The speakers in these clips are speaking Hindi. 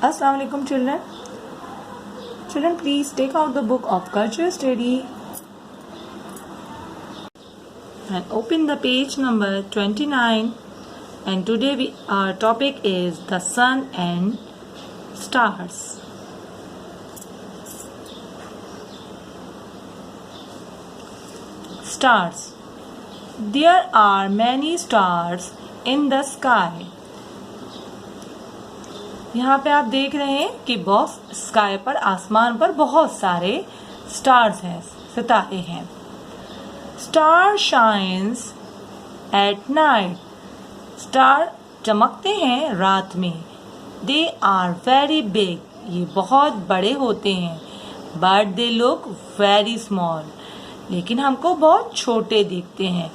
Assalamu alaikum children. Children, please take out the book of culture study and open the page number 29. And today our topic is the sun and stars. Stars. There are many stars in the sky. यहाँ पे आप देख रहे हैं कि बहुत स्काई पर आसमान पर बहुत सारे स्टार्स हैं, सितारे हैं. Star shines at night. Star चमकते हैं रात में. They are very big. ये बहुत बड़े होते हैं. But they look very small. लेकिन हमको बहुत छोटे दिखते हैं.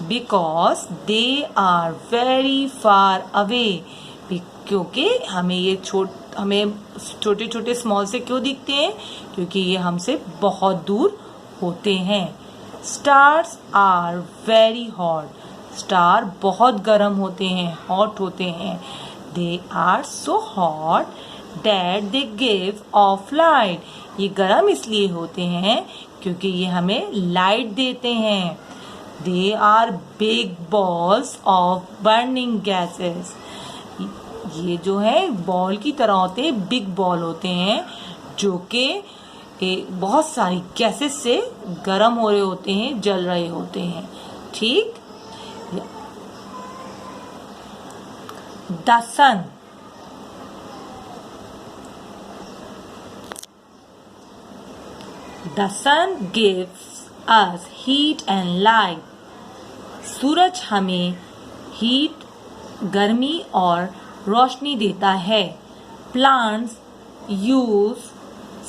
Because they are very far away. क्योंकि हमें छोटे छोटे स्मॉल से क्यों दिखते हैं? क्योंकि ये हमसे बहुत दूर होते हैं. Stars are very hot. Star बहुत गर्म होते हैं, हॉट होते हैं. They are so hot that they give off light. ये गर्म इसलिए होते हैं क्योंकि ये हमें लाइट देते हैं. They are big balls of burning gases. ये जो है बॉल की तरह होते हैं, बिग बॉल होते हैं जो कि बहुत सारी गैसेस से गर्म हो रहे होते हैं, जल रहे होते हैं. ठीक. The sun. The sun gives us heat and light. सूरज हमें हीट, गर्मी और रोशनी देता है. Plants use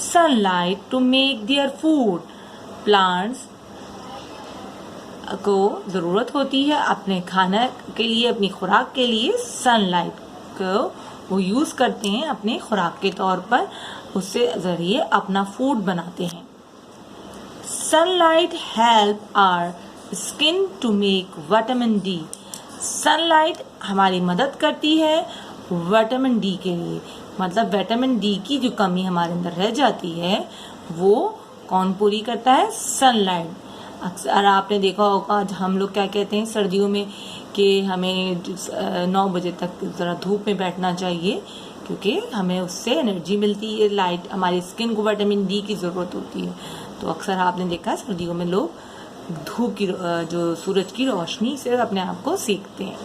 sunlight to make their food. Plants को ज़रूरत होती है अपने खाना के लिए, अपनी खुराक के लिए सनलाइट को वो यूज़ करते हैं अपने खुराक के तौर पर. उससे ज़रिए अपना फूड बनाते हैं. Sunlight help our skin to make vitamin D. Sunlight हमारी मदद करती है विटामिन डी के लिए. मतलब विटामिन डी की जो कमी हमारे अंदर रह जाती है वो कौन पूरी करता है? सनलाइट. अक्सर आपने देखा होगा हम लोग क्या कहते हैं सर्दियों में कि हमें 9 बजे तक ज़रा धूप में बैठना चाहिए क्योंकि हमें उससे एनर्जी मिलती है. लाइट हमारी स्किन को विटामिन डी की ज़रूरत होती है. तो अक्सर आपने देखा सर्दियों में लोग धूप की जो सूरज की रोशनी से अपने आप को सेकते हैं.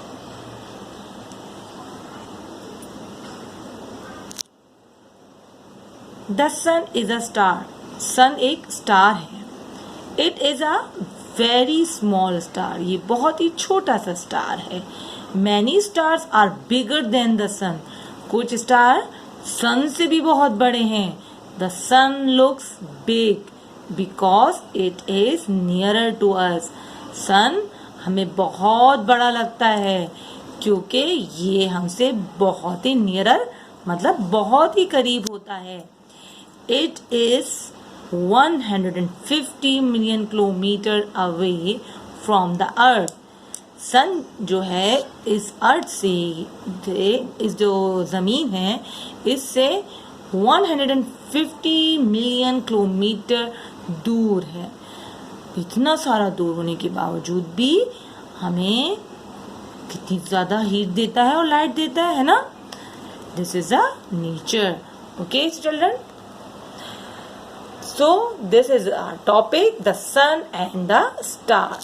The sun is a star. Sun एक स्टार है. It is a very small star. ये बहुत ही छोटा सा स्टार है. Many stars are bigger than the sun. कुछ स्टार सन से भी बहुत बड़े हैं. The sun looks big because it is nearer to us. Sun हमें बहुत बड़ा लगता है क्योंकि ये हमसे बहुत ही नियरर मतलब बहुत ही करीब होता है. It is 150 million kilometer away from the earth. सन जो है इस अर्थ से, इस जो ज़मीन है इससे 150 मिलियन किलोमीटर दूर है. इतना सारा दूर होने के बावजूद भी हमें कितनी ज़्यादा हीट देता है और लाइट देता है ना. This is a nature. Okay children. So this is our topic, the sun and the star.